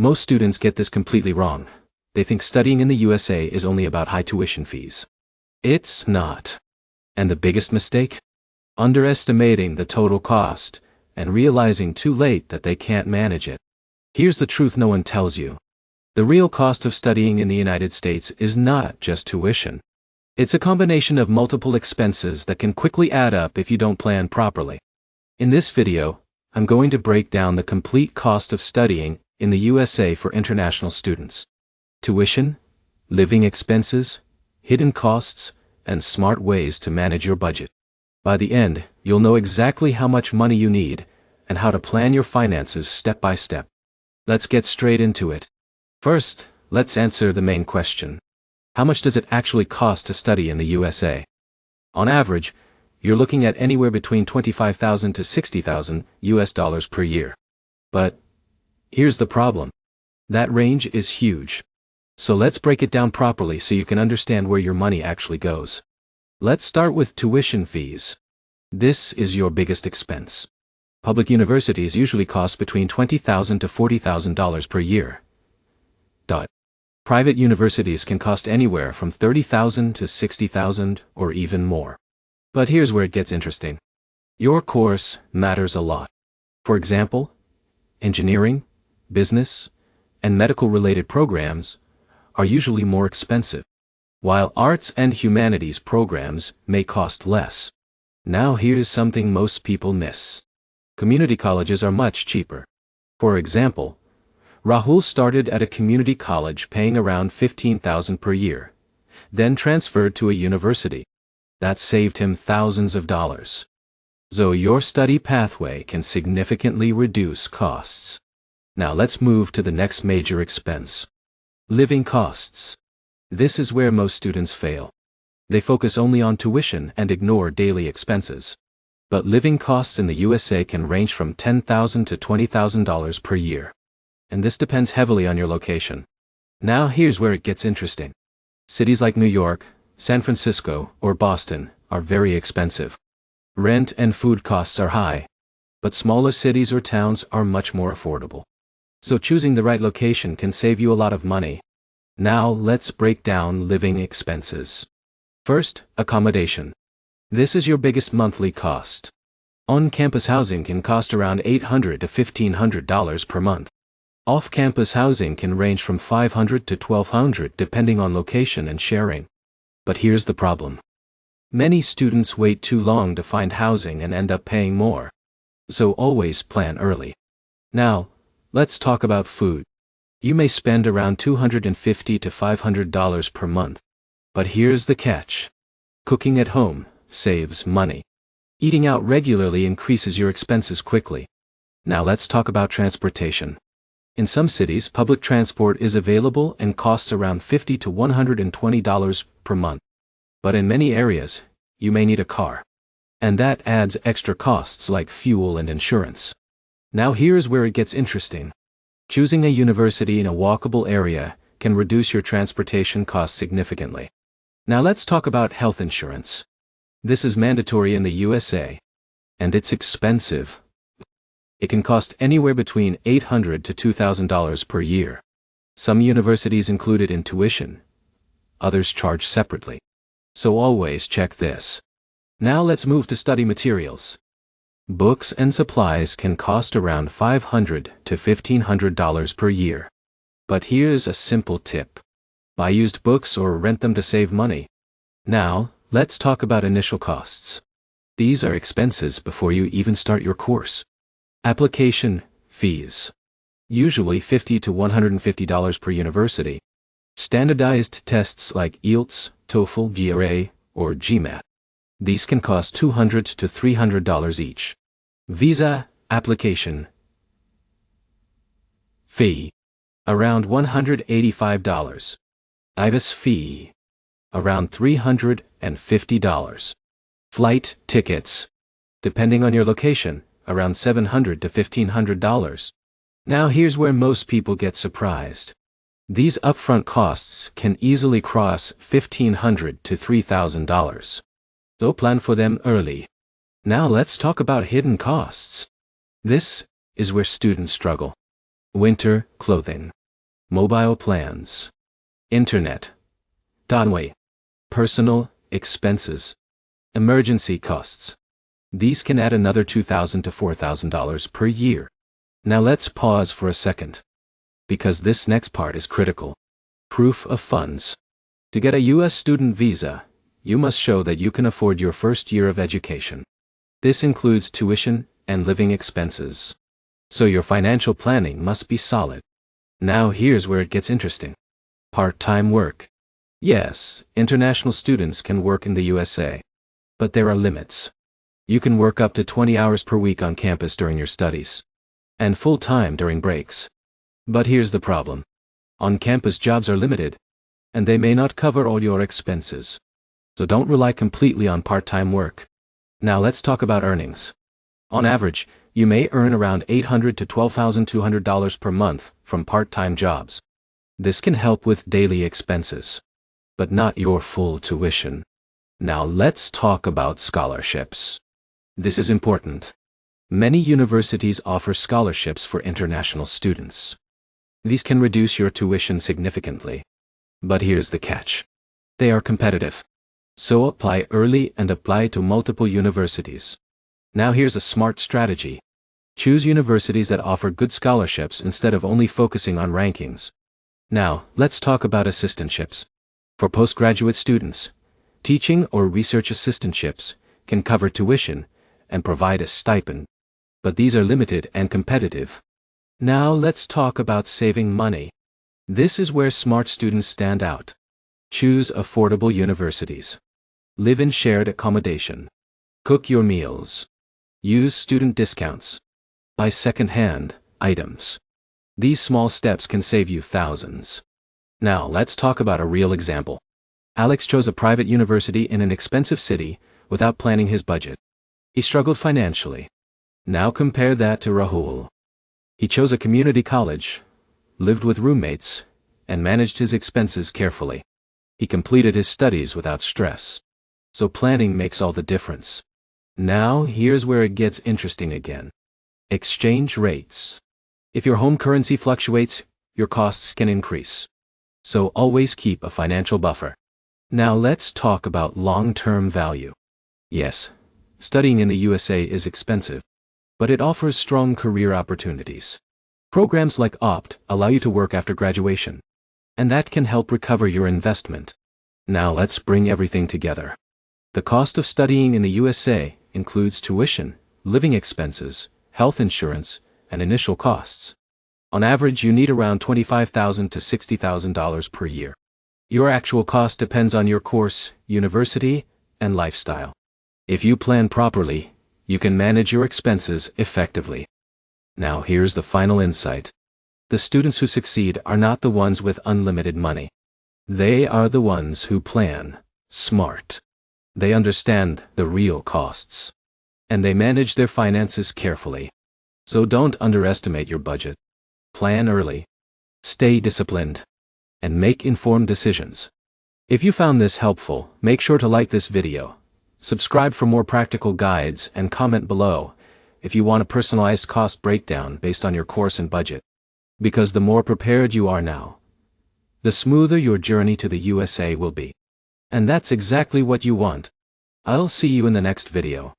Most students get this completely wrong. They think studying in the USA is only about high tuition fees. It's not. And the biggest mistake? Underestimating the total cost, and realizing too late that they can't manage it. Here's the truth no one tells you. The real cost of studying in the United States is not just tuition. It's a combination of multiple expenses that can quickly add up if you don't plan properly. In this video, I'm going to break down the complete cost of studying in the USA for international students. Tuition, living expenses, hidden costs, and smart ways to manage your budget. By the end, you'll know exactly how much money you need and how to plan your finances step by step. Let's get straight into it. First, let's answer the main question. How much does it actually cost to study in the USA? On average, you're looking at anywhere between $25,000 to $60,000 US per year. But here's the problem. That range is huge. So let's break it down properly so you can understand where your money actually goes. Let's start with tuition fees. This is your biggest expense. Public universities usually cost between $20,000 to $40,000 per year. Private universities can cost anywhere from $30,000 to $60,000 or even more. But here's where it gets interesting. Your course matters a lot. For example, engineering, business, and medical-related programs are usually more expensive, while arts and humanities programs may cost less. Now here's something most people miss. Community colleges are much cheaper. For example, Rahul started at a community college paying around $15,000 per year, then transferred to a university. That saved him thousands of dollars. So your study pathway can significantly reduce costs. Now let's move to the next major expense. Living costs. This is where most students fail. They focus only on tuition and ignore daily expenses. But living costs in the USA can range from $10,000 to $20,000 per year. And this depends heavily on your location. Now here's where it gets interesting. Cities like New York, San Francisco, or Boston are very expensive. Rent and food costs are high. But smaller cities or towns are much more affordable. So choosing the right location can save you a lot of money. Now let's break down living expenses. First, accommodation. This is your biggest monthly cost. On-campus housing can cost around $800 to $1,500 per month. Off-campus housing can range from $500 to $1,200 depending on location and sharing. But here's the problem. Many students wait too long to find housing and end up paying more. So always plan early. Now, let's talk about food. You may spend around $250 to $500 per month. But here's the catch. Cooking at home saves money. Eating out regularly increases your expenses quickly. Now let's talk about transportation. In some cities, public transport is available and costs around $50 to $120 per month. But in many areas, you may need a car. And that adds extra costs like fuel and insurance. Now here's where it gets interesting. Choosing a university in a walkable area can reduce your transportation costs significantly. Now let's talk about health insurance. This is mandatory in the USA. And it's expensive. It can cost anywhere between $800 to $2,000 per year. Some universities include it in tuition. Others charge separately. So always check this. Now let's move to study materials. Books and supplies can cost around $500 to $1,500 per year. But here's a simple tip. Buy used books or rent them to save money. Now, let's talk about initial costs. These are expenses before you even start your course. Application fees. Usually $50 to $150 per university. Standardized tests like IELTS, TOEFL, GRE, or GMAT. These can cost $200 to $300 each. Visa application fee. Around $185. IVAS fee. Around $350. Flight tickets. Depending on your location, around $700 to $1,500. Now here's where most people get surprised. These upfront costs can easily cross $1,500 to $3,000. So plan for them early. Now let's talk about hidden costs. This is where students struggle. winter clothing, mobile plans, internet, Donway, personal expenses, emergency costs. These can add another $2,000 to $4,000 per year. Now let's pause for a second, because this next part is critical. Proof of funds. To get a U.S. student visa, you must show that you can afford your first year of education. This includes tuition and living expenses. So your financial planning must be solid. Now here's where it gets interesting. Part-time work. Yes, international students can work in the USA. But there are limits. You can work up to 20 hours per week on campus during your studies, and full-time during breaks. But here's the problem. On-campus jobs are limited, and they may not cover all your expenses. So don't rely completely on part-time work. Now let's talk about earnings. On average, you may earn around $800 to $12,200 per month from part-time jobs. This can help with daily expenses, but not your full tuition. Now let's talk about scholarships. This is important. Many universities offer scholarships for international students. These can reduce your tuition significantly. But here's the catch. They are competitive. So apply early and apply to multiple universities. Now here's a smart strategy. Choose universities that offer good scholarships instead of only focusing on rankings. Now, let's talk about assistantships. For postgraduate students, teaching or research assistantships can cover tuition and provide a stipend. But these are limited and competitive. Now let's talk about saving money. This is where smart students stand out. Choose affordable universities. Live in shared accommodation. Cook your meals. Use student discounts. Buy second-hand items. These small steps can save you thousands. Now let's talk about a real example. Alex chose a private university in an expensive city without planning his budget. He struggled financially. Now compare that to Rahul. He chose a community college, lived with roommates, and managed his expenses carefully. He completed his studies without stress. So planning makes all the difference. Now here's where it gets interesting again. Exchange rates. If your home currency fluctuates, your costs can increase. So always keep a financial buffer. Now let's talk about long-term value. Yes, studying in the USA is expensive, but it offers strong career opportunities. Programs like OPT allow you to work after graduation, and that can help recover your investment. Now let's bring everything together. The cost of studying in the USA includes tuition, living expenses, health insurance, and initial costs. On average, you need around $25,000 to $60,000 per year. Your actual cost depends on your course, university, and lifestyle. If you plan properly, you can manage your expenses effectively. Now here's the final insight. The students who succeed are not the ones with unlimited money. They are the ones who plan smart. They understand the real costs, and they manage their finances carefully. So don't underestimate your budget. Plan early, stay disciplined, and make informed decisions. If you found this helpful, make sure to like this video, subscribe for more practical guides, and comment below if you want a personalized cost breakdown based on your course and budget. Because the more prepared you are now, the smoother your journey to the USA will be. And that's exactly what you want. I'll see you in the next video.